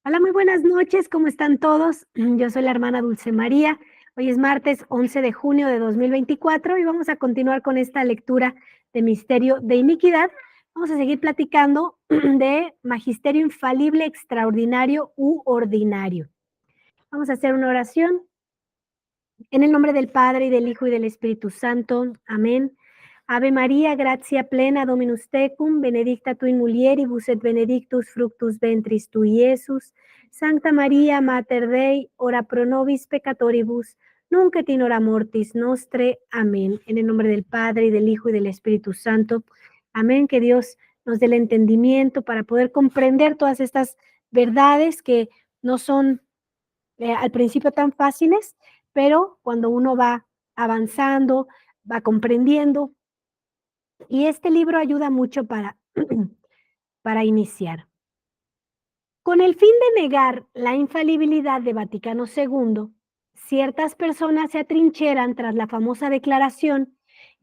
Hola, muy buenas noches, ¿cómo están todos? Yo soy la hermana Dulce María. Hoy es martes 11 de junio de 2024 y vamos a continuar con esta lectura de Misterio de Iniquidad. Vamos a seguir platicando de Magisterio Infalible, Extraordinario u Ordinario. Vamos a hacer una oración. En el nombre del Padre, y del Hijo, y del Espíritu Santo. Amén. Ave María, gratia plena, Dominus tecum, benedicta tu in mulieribus et benedictus fructus ventris tui, Iesus. Sancta María, Mater Dei, ora pro nobis peccatoribus, nunc et in hora mortis nostre. Amén. En el nombre del Padre, y del Hijo, y del Espíritu Santo. Amén. Que Dios nos dé el entendimiento para poder comprender todas estas verdades que no son al principio tan fáciles, pero cuando uno va avanzando, va comprendiendo, y este libro ayuda mucho para iniciar. Con el fin de negar la infalibilidad de Vaticano II, ciertas personas se atrincheran tras la famosa declaración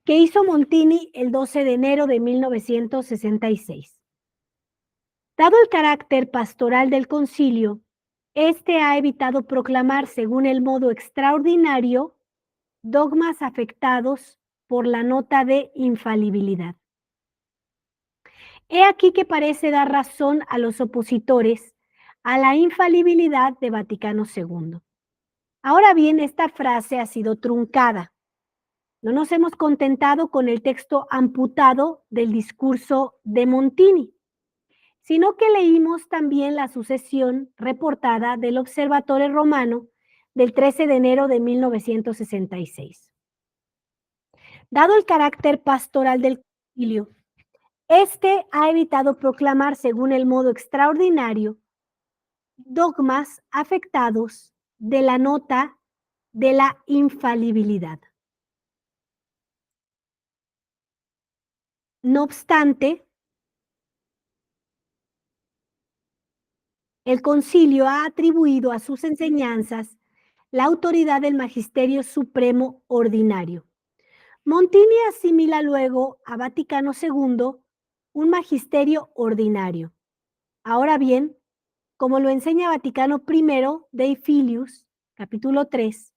que hizo Montini el 12 de enero de 1966. Dado el carácter pastoral del concilio, este ha evitado proclamar, según el modo extraordinario, dogmas afectados por la nota de infalibilidad. He aquí que parece dar razón a los opositores a la infalibilidad de Vaticano II. Ahora bien, esta frase ha sido truncada. No nos hemos contentado con el texto amputado del discurso de Montini, sino que leímos también la sucesión reportada del Observatore Romano del 13 de enero de 1966. Dado el carácter pastoral del concilio, este ha evitado proclamar, según el modo extraordinario, dogmas afectados de la nota de la infalibilidad. No obstante, el concilio ha atribuido a sus enseñanzas la autoridad del magisterio supremo ordinario. Montini asimila luego a Vaticano II un magisterio ordinario. Ahora bien, como lo enseña Vaticano I, Dei Filius, capítulo 3,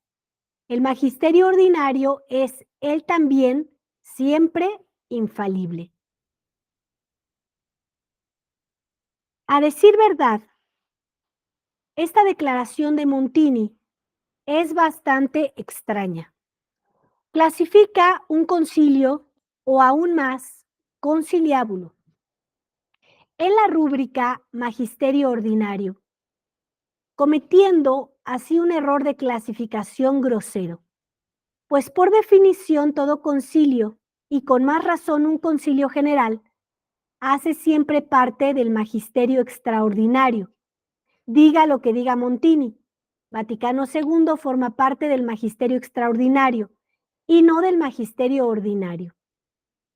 el magisterio ordinario es él también siempre infalible. A decir verdad, esta declaración de Montini es bastante extraña. Clasifica un concilio, o aún más, conciliábulo, en la rúbrica magisterio ordinario, cometiendo así un error de clasificación grosero. Pues por definición todo concilio, y con más razón un concilio general, hace siempre parte del magisterio extraordinario. Diga lo que diga Montini, Vaticano II forma parte del magisterio extraordinario y no del magisterio ordinario.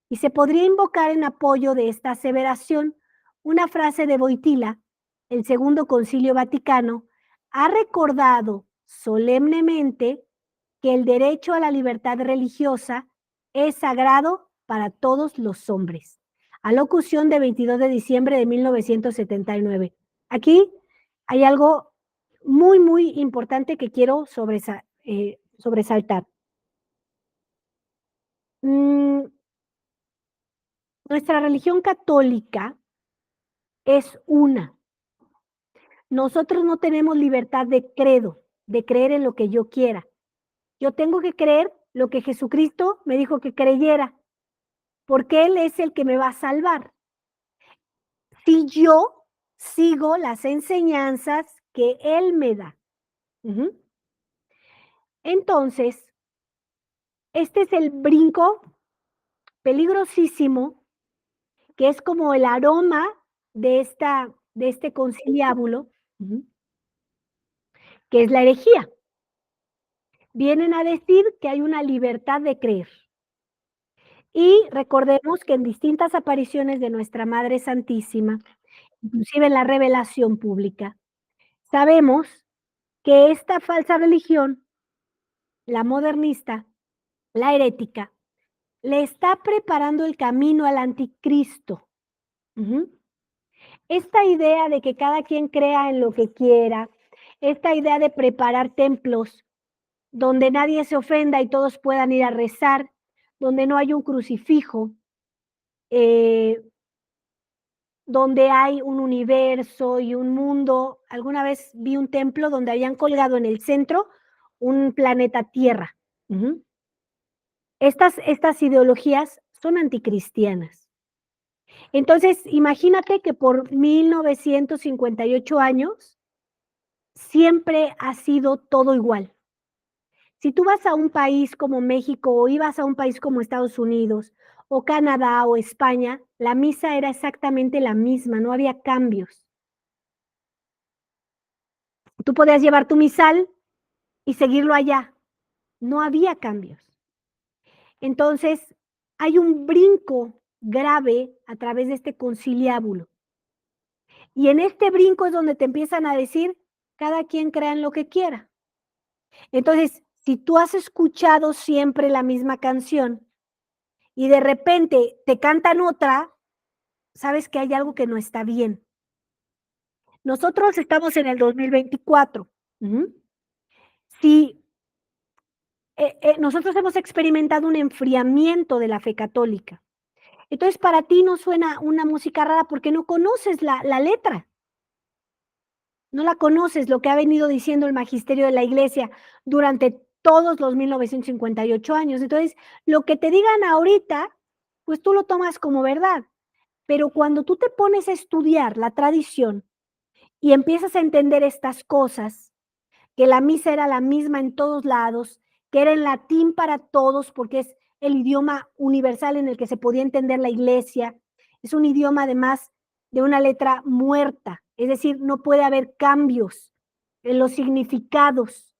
Y se podría invocar en apoyo de esta aseveración una frase de Wojtyła. El Segundo Concilio Vaticano ha recordado solemnemente que el derecho a la libertad religiosa es sagrado para todos los hombres. Alocución de 22 de diciembre de 1979. Aquí hay algo muy, muy importante que quiero sobresaltar. Nuestra religión católica es una. Nosotros no tenemos libertad de credo, de creer en lo que yo quiera. Yo tengo que creer lo que Jesucristo me dijo que creyera, porque Él es el que me va a salvar. Si yo sigo las enseñanzas que Él me da. Entonces, este es el brinco peligrosísimo, que es como el aroma de este conciliábulo, que es la herejía. Vienen a decir que hay una libertad de creer. Y recordemos que en distintas apariciones de nuestra Madre Santísima, inclusive en la revelación pública, sabemos que esta falsa religión, la modernista, la herética, le está preparando el camino al anticristo. esta idea de que cada quien crea en lo que quiera, esta idea de preparar templos donde nadie se ofenda y todos puedan ir a rezar, donde no hay un crucifijo, eh, donde hay un universo y un mundo. Alguna vez vi un templo donde habían colgado en el centro un planeta Tierra. Estas ideologías son anticristianas. Entonces, imagínate que por 1958 años siempre ha sido todo igual. Si tú vas a un país como México o ibas a un país como Estados Unidos o Canadá o España, la misa era exactamente la misma, no había cambios. Tú podías llevar tu misal y seguirlo allá, no había cambios. Entonces, hay un brinco grave a través de este conciliábulo. Y en este brinco es donde te empiezan a decir, cada quien crea en lo que quiera. Entonces, si tú has escuchado siempre la misma canción y de repente te cantan otra, sabes que hay algo que no está bien. Nosotros estamos en el 2024. Si nosotros hemos experimentado un enfriamiento de la fe católica. Entonces, para ti no suena una música rara porque no conoces la letra. No la conoces, lo que ha venido diciendo el magisterio de la iglesia durante todos los 1958 años. Entonces, lo que te digan ahorita, pues tú lo tomas como verdad. Pero cuando tú te pones a estudiar la tradición y empiezas a entender estas cosas, que la misa era la misma en todos lados, que era en latín para todos, porque es el idioma universal en el que se podía entender la iglesia, es un idioma además de una letra muerta, es decir, no puede haber cambios en los significados,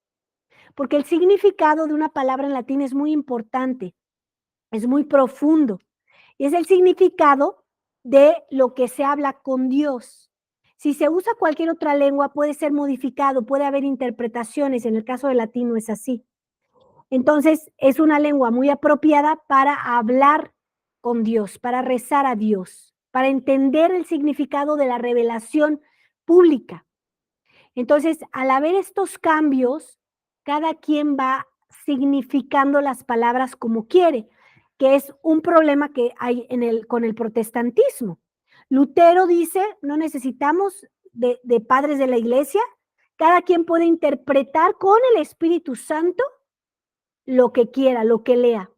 porque el significado de una palabra en latín es muy importante, es muy profundo, y es el significado de lo que se habla con Dios. Si se usa cualquier otra lengua, puede ser modificado, puede haber interpretaciones, en el caso del latín no es así. Entonces, es una lengua muy apropiada para hablar con Dios, para rezar a Dios, para entender el significado de la revelación pública. Entonces, al haber estos cambios, cada quien va significando las palabras como quiere, que es un problema que hay con el protestantismo. Lutero dice, no necesitamos de padres de la iglesia, cada quien puede interpretar con el Espíritu Santo lo que quiera, lo que lea.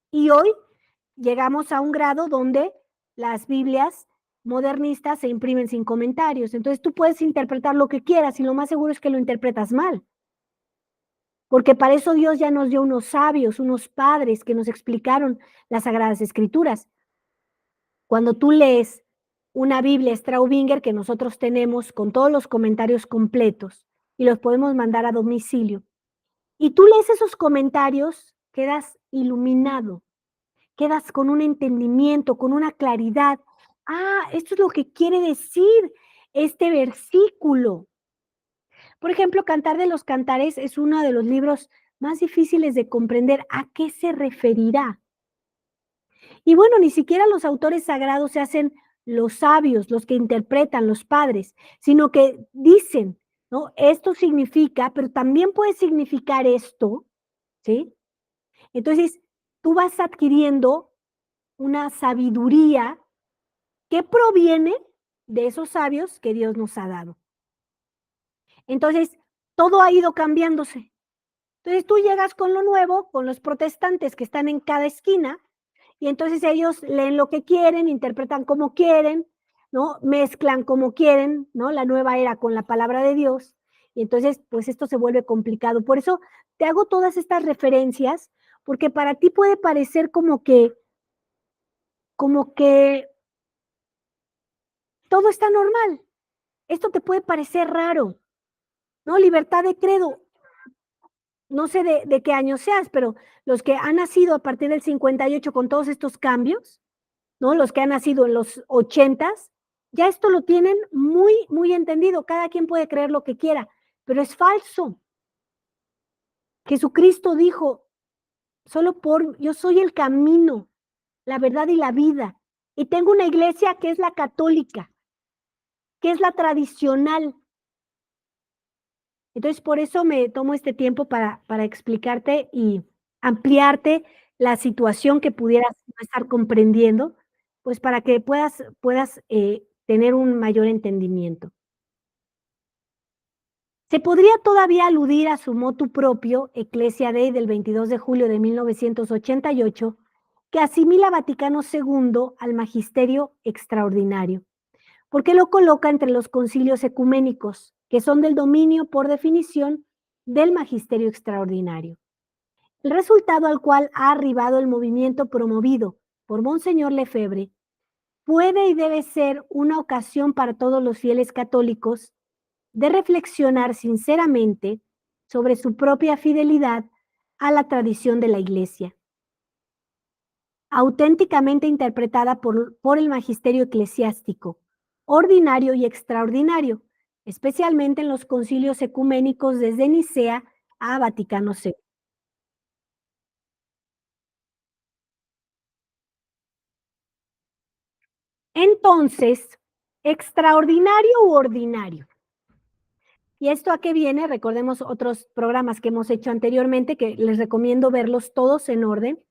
Y hoy llegamos a un grado donde las Biblias modernistas se imprimen sin comentarios. Entonces tú puedes interpretar lo que quieras y lo más seguro es que lo interpretas mal. Porque para eso Dios ya nos dio unos sabios, unos padres que nos explicaron las Sagradas Escrituras. Cuando tú lees una Biblia Straubinger que nosotros tenemos con todos los comentarios completos y los podemos mandar a domicilio, y tú lees esos comentarios, quedas iluminado, quedas con un entendimiento, con una claridad. Ah, esto es lo que quiere decir este versículo. Por ejemplo, Cantar de los Cantares es uno de los libros más difíciles de comprender a qué se referirá. Y bueno, ni siquiera los autores sagrados se hacen los sabios, los que interpretan, los padres, sino que dicen, ¿no? Esto significa, pero también puede significar esto, ¿sí? Entonces, tú vas adquiriendo una sabiduría que proviene de esos sabios que Dios nos ha dado. Entonces, todo ha ido cambiándose. Entonces, tú llegas con lo nuevo, con los protestantes que están en cada esquina, y entonces ellos leen lo que quieren, interpretan como quieren, ¿no? Mezclan como quieren, ¿no? La nueva era con la palabra de Dios, y entonces, pues esto se vuelve complicado. Por eso te hago todas estas referencias, porque para ti puede parecer como que todo está normal. Esto te puede parecer raro, ¿no? Libertad de credo. No sé de qué año seas, pero los que han nacido a partir del 58 con todos estos cambios, ¿no? Los que han nacido en los 80s, ya esto lo tienen muy, muy entendido. Cada quien puede creer lo que quiera, pero es falso. Jesucristo dijo, yo soy el camino, la verdad y la vida. Y tengo una iglesia que es la católica. ¿Qué es la tradicional? Entonces, por eso me tomo este tiempo para explicarte y ampliarte la situación que pudieras no estar comprendiendo, pues, para que puedas tener un mayor entendimiento. Se podría todavía aludir a su motu propio, Ecclesia Dei del 22 de julio de 1988, que asimila a Vaticano II al magisterio extraordinario, porque lo coloca entre los concilios ecuménicos, que son del dominio por definición del magisterio extraordinario. El resultado al cual ha arribado el movimiento promovido por Monseñor Lefebvre puede y debe ser una ocasión para todos los fieles católicos de reflexionar sinceramente sobre su propia fidelidad a la tradición de la Iglesia, auténticamente interpretada por el magisterio eclesiástico, ordinario y extraordinario, especialmente en los concilios ecuménicos desde Nicea a Vaticano II. Entonces, extraordinario u ordinario. ¿Y esto a qué viene? Recordemos otros programas que hemos hecho anteriormente, que les recomiendo verlos todos en orden.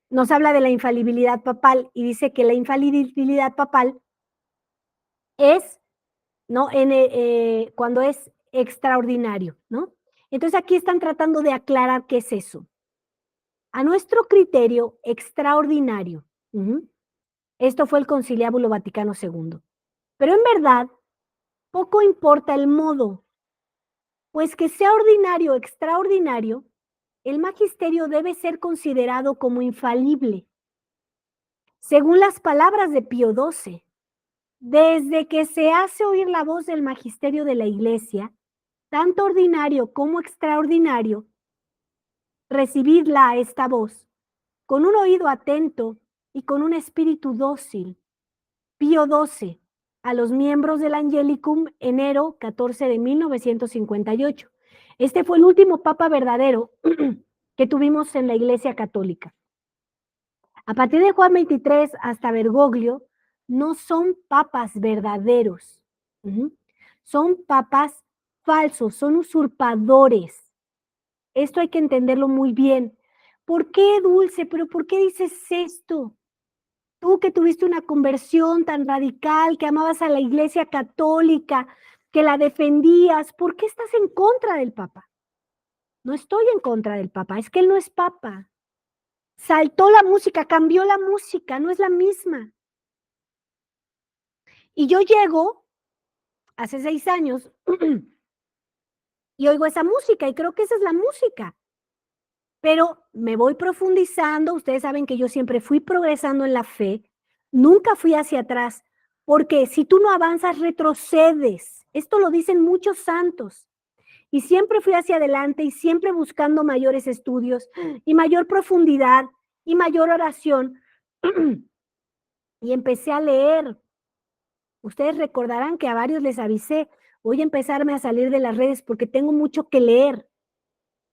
Nos habla de la infalibilidad papal y dice que la infalibilidad papal es, ¿no? Cuando es extraordinario, ¿no? Entonces aquí están tratando de aclarar qué es eso. A nuestro criterio, extraordinario. Esto fue el Conciliábulo Vaticano II. Pero en verdad, poco importa el modo, pues que sea ordinario o extraordinario, el magisterio debe ser considerado como infalible. Según las palabras de Pío XII, desde que se hace oír la voz del magisterio de la Iglesia, tanto ordinario como extraordinario, recibidla a esta voz, con un oído atento y con un espíritu dócil. Pío XII, a los miembros del Angelicum, enero 14 de 1958. Este fue el último papa verdadero que tuvimos en la Iglesia Católica. A partir de Juan 23 hasta Bergoglio, no son papas verdaderos. Son papas falsos, son usurpadores. Esto hay que entenderlo muy bien. ¿Por qué, Dulce? ¿Pero por qué dices esto? Tú que tuviste una conversión tan radical, que amabas a la Iglesia Católica, que la defendías, ¿por qué estás en contra del Papa? No estoy en contra del Papa, es que él no es Papa. Saltó la música, cambió la música, no es la misma. Y yo llego hace 6 años y oigo esa música y creo que esa es la música. Pero me voy profundizando, ustedes saben que yo siempre fui progresando en la fe, nunca fui hacia atrás, porque si tú no avanzas, retrocedes. Esto lo dicen muchos santos. Y siempre fui hacia adelante y siempre buscando mayores estudios y mayor profundidad y mayor oración. Y empecé a leer. Ustedes recordarán que a varios les avisé, voy a empezarme a salir de las redes porque tengo mucho que leer.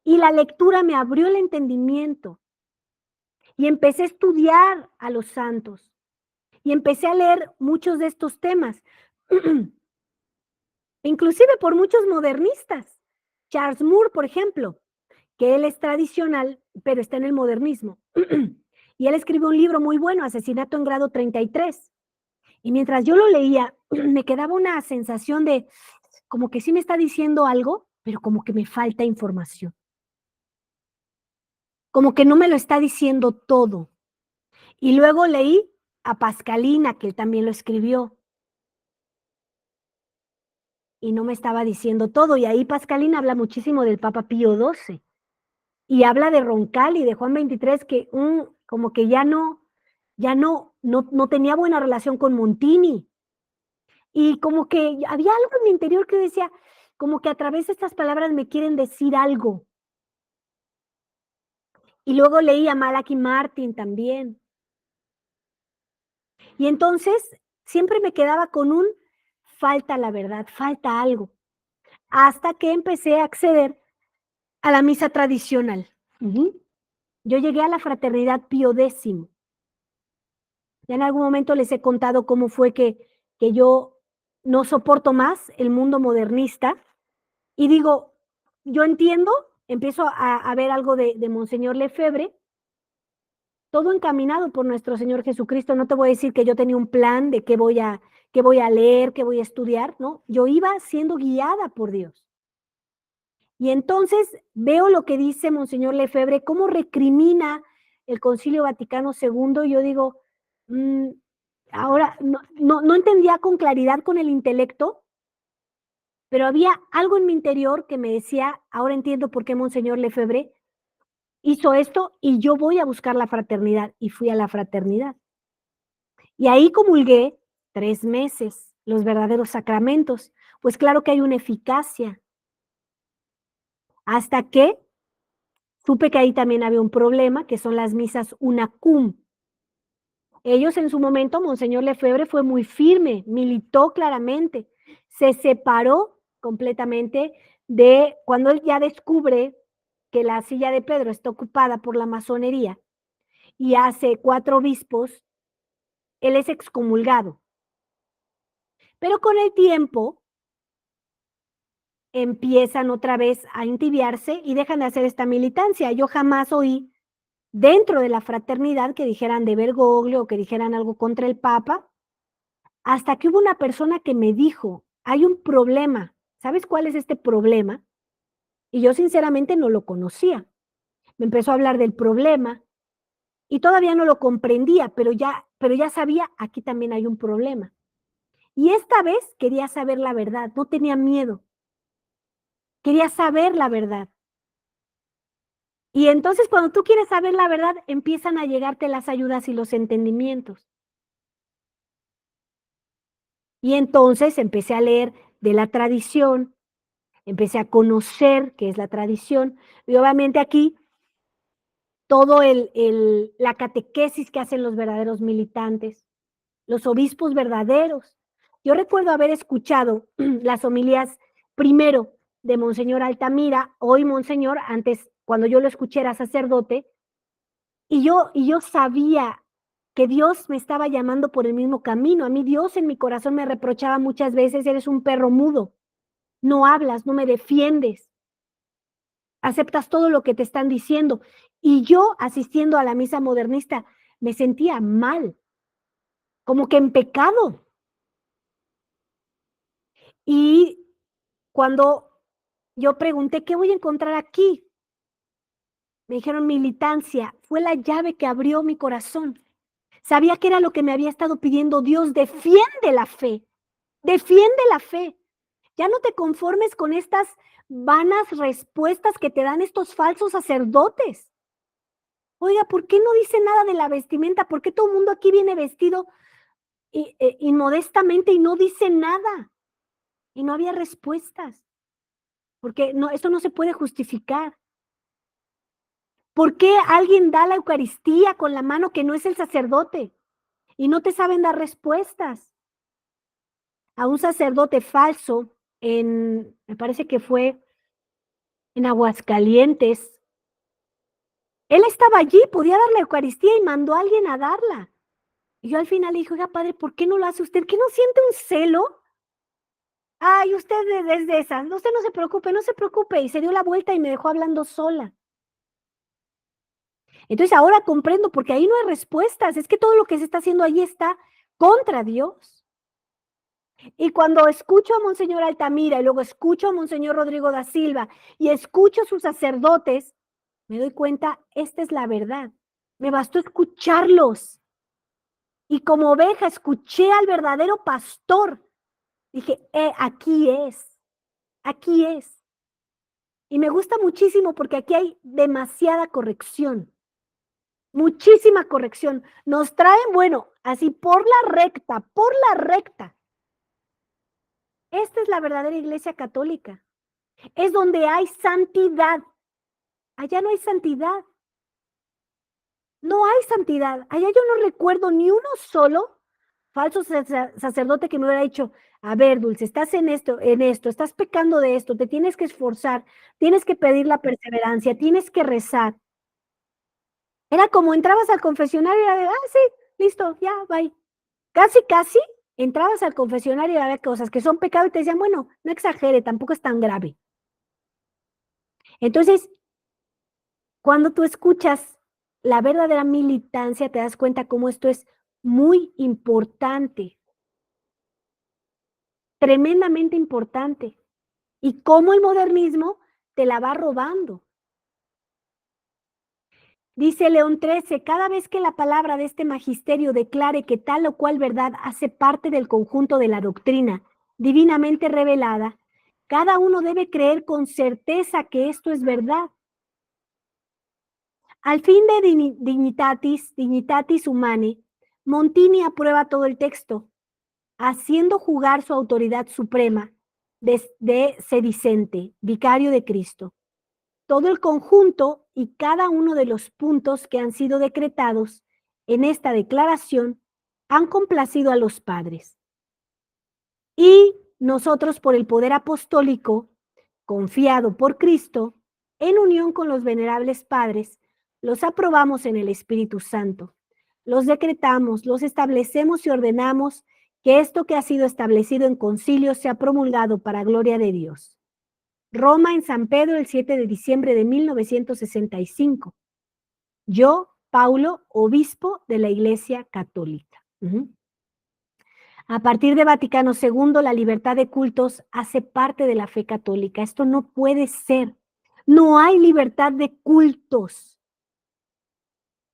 Y la lectura me abrió el entendimiento. Y empecé a estudiar a los santos. Y empecé a leer muchos de estos temas. Inclusive por muchos modernistas. Charles Moore, por ejemplo, que él es tradicional, pero está en el modernismo. Y él escribió un libro muy bueno, Asesinato en grado 33. Y mientras yo lo leía, me quedaba una sensación de como que sí me está diciendo algo, pero como que me falta información. Como que no me lo está diciendo todo. Y luego leí a Pascalina, que él también lo escribió. Y no me estaba diciendo todo. Y ahí Pascalina habla muchísimo del Papa Pío XII. Y habla de Roncalli, de Juan 23, que como que ya no tenía buena relación con Montini. Y como que había algo en mi interior que decía, como que a través de estas palabras me quieren decir algo. Y luego leí a Malachi Martin también. Y entonces siempre me quedaba con falta la verdad, falta algo. Hasta que empecé a acceder a la misa tradicional. Yo llegué a la Fraternidad Pío X. Ya en algún momento les he contado cómo fue que yo no soporto más el mundo modernista y digo, yo entiendo, empiezo a ver algo de Monseñor Lefebvre, todo encaminado por nuestro Señor Jesucristo. No te voy a decir que yo tenía un plan de qué voy a leer, qué voy a estudiar, ¿no? Yo iba siendo guiada por Dios. Y entonces veo lo que dice Monseñor Lefebvre, cómo recrimina el Concilio Vaticano II, y yo digo, ahora no entendía con claridad con el intelecto, pero había algo en mi interior que me decía, ahora entiendo por qué Monseñor Lefebvre hizo esto y yo voy a buscar la fraternidad, y fui a la fraternidad. Y ahí comulgué 3 meses, los verdaderos sacramentos, pues claro que hay una eficacia, hasta que supe que ahí también había un problema, que son las misas unacum. Ellos en su momento, Monseñor Lefebvre fue muy firme, militó claramente, se separó completamente de cuando él ya descubre que la silla de Pedro está ocupada por la masonería y hace 4 obispos, él es excomulgado. Pero con el tiempo empiezan otra vez a entibiarse y dejan de hacer esta militancia. Yo jamás oí dentro de la fraternidad que dijeran de Bergoglio o que dijeran algo contra el Papa, hasta que hubo una persona que me dijo, hay un problema, ¿sabes cuál es este problema? Y yo sinceramente no lo conocía. Me empezó a hablar del problema y todavía no lo comprendía, pero ya sabía, aquí también hay un problema. Y esta vez quería saber la verdad, no tenía miedo, quería saber la verdad. Y entonces cuando tú quieres saber la verdad, empiezan a llegarte las ayudas y los entendimientos. Y entonces empecé a leer de la tradición, empecé a conocer qué es la tradición, y obviamente aquí todo la catequesis que hacen los verdaderos militantes, los obispos verdaderos. Yo recuerdo haber escuchado las homilías primero de Monseñor Altamira, hoy Monseñor, antes cuando yo lo escuché era sacerdote, y yo sabía que Dios me estaba llamando por el mismo camino. A mí Dios en mi corazón me reprochaba muchas veces, eres un perro mudo, no hablas, no me defiendes, aceptas todo lo que te están diciendo. Y yo asistiendo a la misa modernista me sentía mal, como que en pecado. Y cuando yo pregunté, ¿qué voy a encontrar aquí? Me dijeron militancia, fue la llave que abrió mi corazón. Sabía que era lo que me había estado pidiendo Dios, defiende la fe, defiende la fe. Ya no te conformes con estas vanas respuestas que te dan estos falsos sacerdotes. Oiga, ¿por qué no dice nada de la vestimenta? ¿Por qué todo el mundo aquí viene vestido inmodestamente y no dice nada? Y no había respuestas, porque no, esto no se puede justificar. ¿Por qué alguien da la Eucaristía con la mano que no es el sacerdote y no te saben dar respuestas? A un sacerdote falso me parece que fue en Aguascalientes. Él estaba allí, podía dar la Eucaristía y mandó a alguien a darla. Y yo al final le dije, oiga, padre, ¿por qué no lo hace usted? ¿Qué no siente un celo? Ay, usted es de esas, usted no se preocupe, no se preocupe. Y se dio la vuelta y me dejó hablando sola. Entonces ahora comprendo, porque ahí no hay respuestas, es que todo lo que se está haciendo ahí está contra Dios. Y cuando escucho a Monseñor Altamira y luego escucho a Monseñor Rodrigo da Silva y escucho a sus sacerdotes, me doy cuenta, esta es la verdad. Me bastó escucharlos. Y como oveja escuché al verdadero pastor. Dije, aquí es, aquí es. Y me gusta muchísimo porque aquí hay demasiada corrección. Muchísima corrección. Nos traen, bueno, así por la recta, por la recta. Esta es la verdadera iglesia católica. Es donde hay santidad. Allá no hay santidad. No hay santidad. Allá yo no recuerdo ni uno solo falso sacerdote que me hubiera dicho, a ver, Dulce, estás en esto, estás pecando de esto, te tienes que esforzar, tienes que pedir la perseverancia, tienes que rezar. Era como entrabas al confesionario y era de, sí, listo, ya, bye. Casi, casi entrabas al confesionario y había cosas que son pecado y te decían, bueno, no exagere, tampoco es tan grave. Entonces, cuando tú escuchas la verdadera militancia, te das cuenta cómo esto es muy importante, tremendamente importante, y cómo el modernismo te la va robando. Dice León XIII, cada vez que la palabra de este magisterio declare que tal o cual verdad hace parte del conjunto de la doctrina divinamente revelada, cada uno debe creer con certeza que esto es verdad. Al fin de Dignitatis Humanae, Montini aprueba todo el texto, haciendo jugar su autoridad suprema de sedicente, vicario de Cristo. Todo el conjunto y cada uno de los puntos que han sido decretados en esta declaración han complacido a los padres. Y nosotros, por el poder apostólico, confiado por Cristo, en unión con los venerables padres, los aprobamos en el Espíritu Santo. Los decretamos, los establecemos y ordenamos que esto que ha sido establecido en concilio sea promulgado para gloria de Dios. Roma, en San Pedro, el 7 de diciembre de 1965. Yo, Paulo, obispo de la Iglesia Católica. A partir de Vaticano II, la libertad de cultos hace parte de la fe católica. Esto no puede ser. No hay libertad de cultos.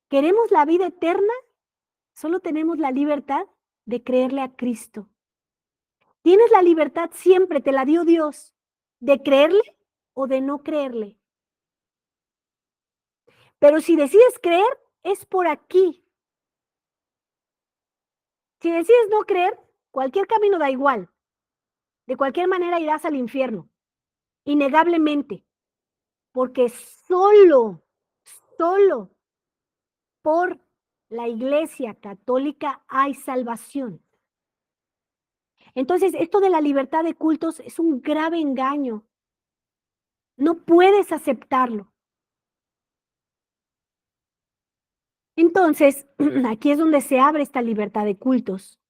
¿Queremos la vida eterna? Solo tenemos la libertad de creerle a Cristo. Tienes la libertad siempre, te la dio Dios, de creerle o de no creerle. Pero si decides creer, es por aquí. Si decides no creer, cualquier camino da igual. De cualquier manera irás al infierno, innegablemente, porque solo por la Iglesia Católica hay salvación. Entonces, esto de la libertad de cultos es un grave engaño. No puedes aceptarlo. Entonces, aquí es donde se abre esta libertad de cultos.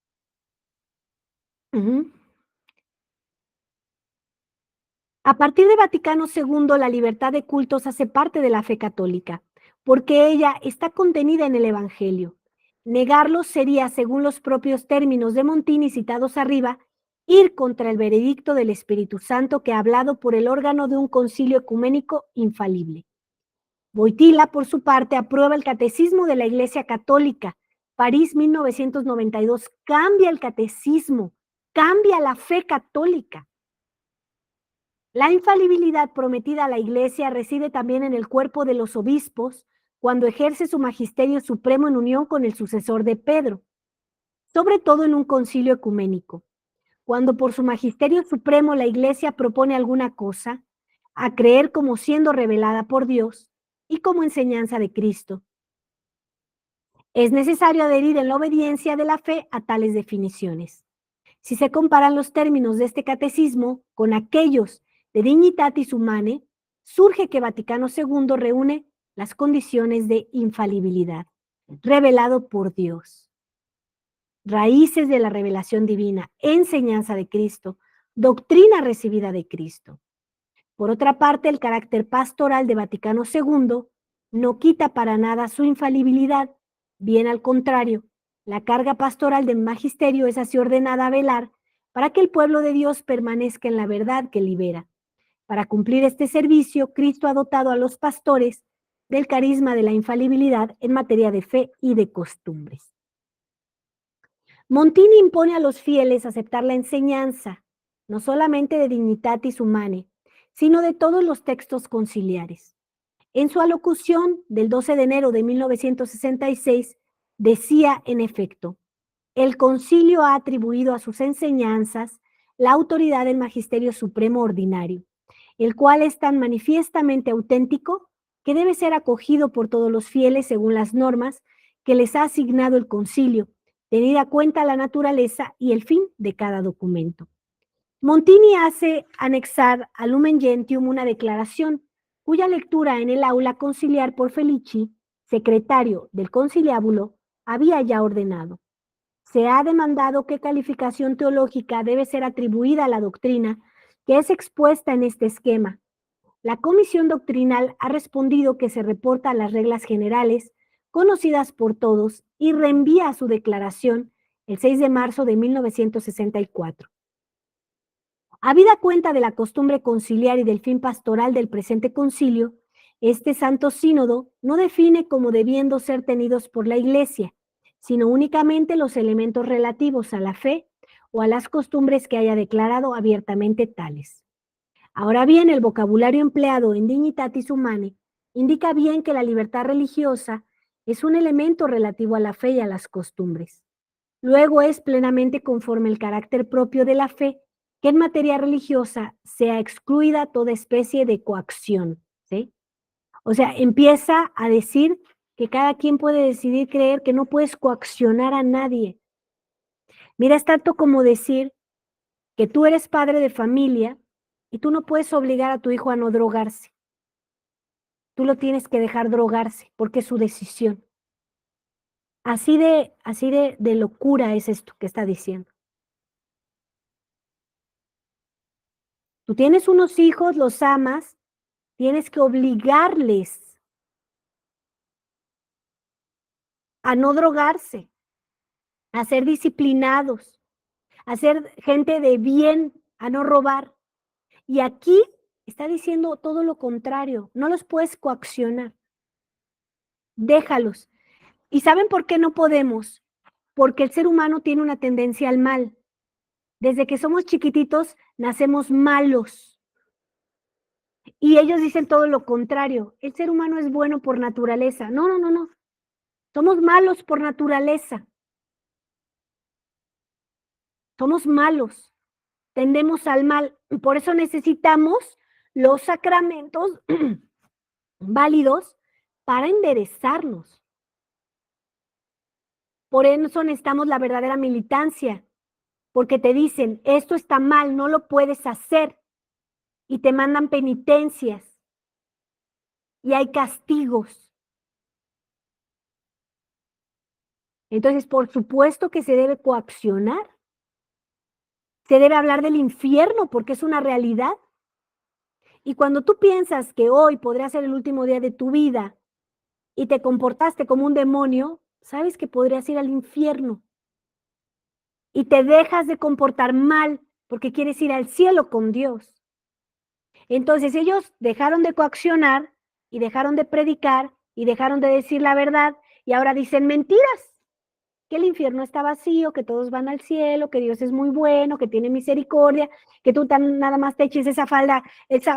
A partir de Vaticano II, la libertad de cultos hace parte de la fe católica, porque ella está contenida en el Evangelio. Negarlo sería, según los propios términos de Montini citados arriba, ir contra el veredicto del Espíritu Santo que ha hablado por el órgano de un concilio ecuménico infalible. Wojtyla, por su parte, aprueba el Catecismo de la Iglesia Católica. París, 1992, cambia el catecismo, cambia la fe católica. La infalibilidad prometida a la Iglesia reside también en el cuerpo de los obispos cuando ejerce su magisterio supremo en unión con el sucesor de Pedro, sobre todo en un concilio ecuménico. Cuando por su magisterio supremo la Iglesia propone alguna cosa, a creer como siendo revelada por Dios y como enseñanza de Cristo. Es necesario adherir en la obediencia de la fe a tales definiciones. Si se comparan los términos de este catecismo con aquellos de Dignitatis Humanae, surge que Vaticano II reúne las condiciones de infalibilidad, revelado por Dios, raíces de la revelación divina, enseñanza de Cristo, doctrina recibida de Cristo. Por otra parte, el carácter pastoral de Vaticano II no quita para nada su infalibilidad, bien al contrario, la carga pastoral del magisterio es así ordenada a velar para que el pueblo de Dios permanezca en la verdad que libera. Para cumplir este servicio, Cristo ha dotado a los pastores del carisma de la infalibilidad en materia de fe y de costumbres. Montini impone a los fieles aceptar la enseñanza, no solamente de Dignitatis Humanae, sino de todos los textos conciliares. En su alocución del 12 de enero de 1966, decía en efecto, el concilio ha atribuido a sus enseñanzas la autoridad del magisterio supremo ordinario, el cual es tan manifiestamente auténtico que debe ser acogido por todos los fieles según las normas que les ha asignado el concilio, tenida cuenta la naturaleza y el fin de cada documento. Montini hace anexar al Lumen Gentium una declaración, cuya lectura en el aula conciliar por Felici, secretario del conciliábulo, había ya ordenado. Se ha demandado qué calificación teológica debe ser atribuida a la doctrina que es expuesta en este esquema. La comisión doctrinal ha respondido que se reporta a las reglas generales conocidas por todos y reenvía su declaración el 6 de marzo de 1964. Habida cuenta de la costumbre conciliar y del fin pastoral del presente concilio, este santo sínodo no define como debiendo ser tenidos por la Iglesia, sino únicamente los elementos relativos a la fe o a las costumbres que haya declarado abiertamente tales. Ahora bien, el vocabulario empleado en Dignitatis Humanae indica bien que la libertad religiosa es un elemento relativo a la fe y a las costumbres. Luego es plenamente conforme el carácter propio de la fe que en materia religiosa sea excluida toda especie de coacción, ¿sí? O sea, empieza a decir que cada quien puede decidir creer, que no puedes coaccionar a nadie. Mira, es tanto como decir que tú eres padre de familia y tú no puedes obligar a tu hijo a no drogarse. Tú lo tienes que dejar drogarse porque es su decisión. Así de locura es esto que está diciendo. Tú tienes unos hijos, los amas, tienes que obligarles a no drogarse, a ser disciplinados, a ser gente de bien, a no robar. Y aquí está diciendo todo lo contrario, no los puedes coaccionar, déjalos. ¿Y saben por qué no podemos? Porque el ser humano tiene una tendencia al mal. Desde que somos chiquititos, nacemos malos. Y ellos dicen todo lo contrario. El ser humano es bueno por naturaleza. No, no, no, no. Somos malos por naturaleza. Somos malos. Tendemos al mal. Y por eso necesitamos los sacramentos válidos para enderezarnos. Por eso necesitamos la verdadera militancia. Porque te dicen, esto está mal, no lo puedes hacer. Y te mandan penitencias. Y hay castigos. Entonces, por supuesto que se debe coaccionar. Se debe hablar del infierno porque es una realidad. Y cuando tú piensas que hoy podría ser el último día de tu vida y te comportaste como un demonio, sabes que podrías ir al infierno. Y te dejas de comportar mal porque quieres ir al cielo con Dios. Entonces ellos dejaron de coaccionar y dejaron de predicar y dejaron de decir la verdad y ahora dicen mentiras. Que el infierno está vacío, que todos van al cielo, que Dios es muy bueno, que tiene misericordia, que tú nada más te eches esa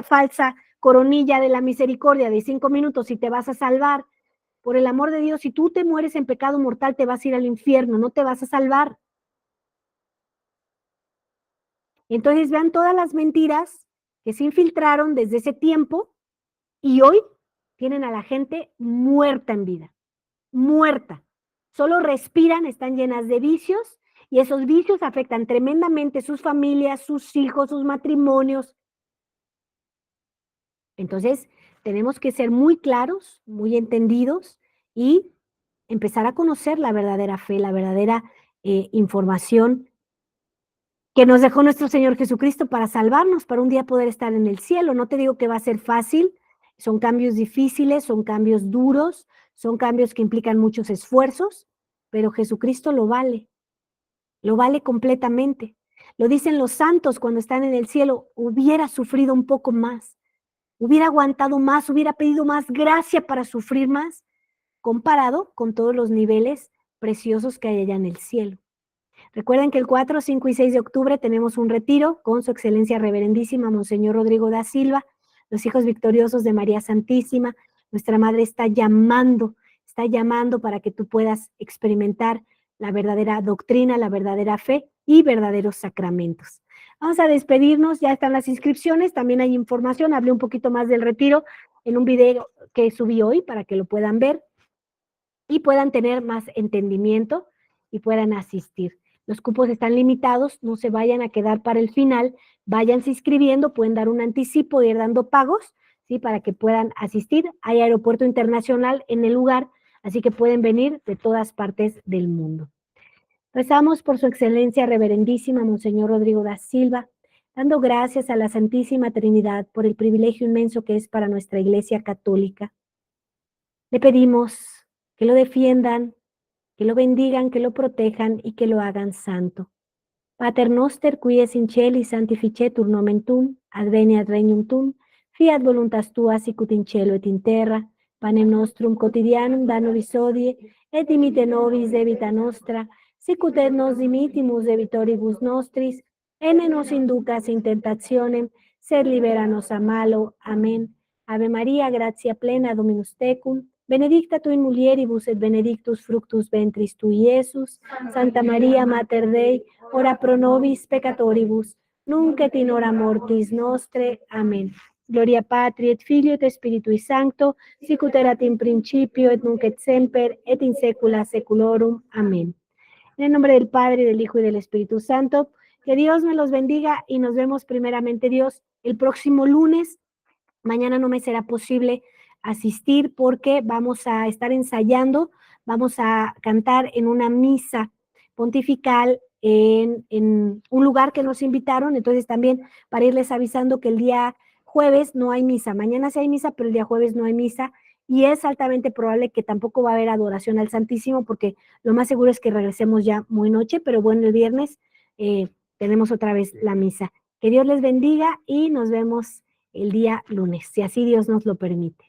falsa coronilla de la misericordia de 5 minutos y te vas a salvar. Por el amor de Dios, si tú te mueres en pecado mortal, te vas a ir al infierno, no te vas a salvar. Entonces vean todas las mentiras que se infiltraron desde ese tiempo y hoy tienen a la gente muerta en vida, muerta. Solo respiran, están llenas de vicios y esos vicios afectan tremendamente sus familias, sus hijos, sus matrimonios. Entonces, tenemos que ser muy claros, muy entendidos y empezar a conocer la verdadera fe, la verdadera información que nos dejó nuestro Señor Jesucristo para salvarnos, para un día poder estar en el cielo. No te digo que va a ser fácil, son cambios difíciles, son cambios duros, son cambios que implican muchos esfuerzos, pero Jesucristo lo vale completamente. Lo dicen los santos cuando están en el cielo, hubiera sufrido un poco más, hubiera aguantado más, hubiera pedido más gracia para sufrir más, comparado con todos los niveles preciosos que hay allá en el cielo. Recuerden que el 4, 5 y 6 de octubre tenemos un retiro con su excelencia reverendísima Monseñor Rodrigo da Silva, los hijos victoriosos de María Santísima. Nuestra Madre está llamando para que tú puedas experimentar la verdadera doctrina, la verdadera fe y verdaderos sacramentos. Vamos a despedirnos, ya están las inscripciones, también hay información, hablé un poquito más del retiro en un video que subí hoy para que lo puedan ver y puedan tener más entendimiento y puedan asistir. Los cupos están limitados, no se vayan a quedar para el final, váyanse inscribiendo, pueden dar un anticipo, ir dando pagos, ¿sí? Para que puedan asistir. Hay aeropuerto internacional en el lugar, así que pueden venir de todas partes del mundo. Rezamos por su excelencia reverendísima Monseñor Rodrigo da Silva, dando gracias a la Santísima Trinidad por el privilegio inmenso que es para nuestra Iglesia Católica. Le pedimos que lo defiendan, que lo bendigan, que lo protejan y que lo hagan santo. Pater noster, qui es in celi sanctificetur nomen tuum, adveniat regnum tuum, fiat voluntas tua sicut in cielo et in terra, panem nostrum quotidianum da nobis hodie, et dimite nobis debita nostra, sicut et nos dimittimus debitoribus nostris, et ne nos inducas in tentationem, sed libera nos a malo. Amén. Ave Maria, gratia plena, Dominus tecum, benedicta tu in mulieribus et benedictus fructus ventris tui, Iesus. Santa Maria, Mater Dei, ora pro nobis peccatoribus, nunc et in hora mortis nostre. Amén. Gloria Patri et Filio et Spiritui Sancto, sicut erat in principio et nunc et semper et in saecula saeculorum. Amén. En el nombre del Padre, del Hijo y del Espíritu Santo, que Dios me los bendiga y nos vemos primeramente Dios el próximo lunes. Mañana no me será posible asistir porque vamos a estar ensayando, vamos a cantar en una misa pontifical en un lugar que nos invitaron, entonces también para irles avisando que el día jueves no hay misa, mañana sí hay misa, pero el día jueves no hay misa y es altamente probable que tampoco va a haber adoración al Santísimo porque lo más seguro es que regresemos ya muy noche, pero bueno, el viernes tenemos otra vez la misa. Que Dios les bendiga y nos vemos el día lunes, si así Dios nos lo permite.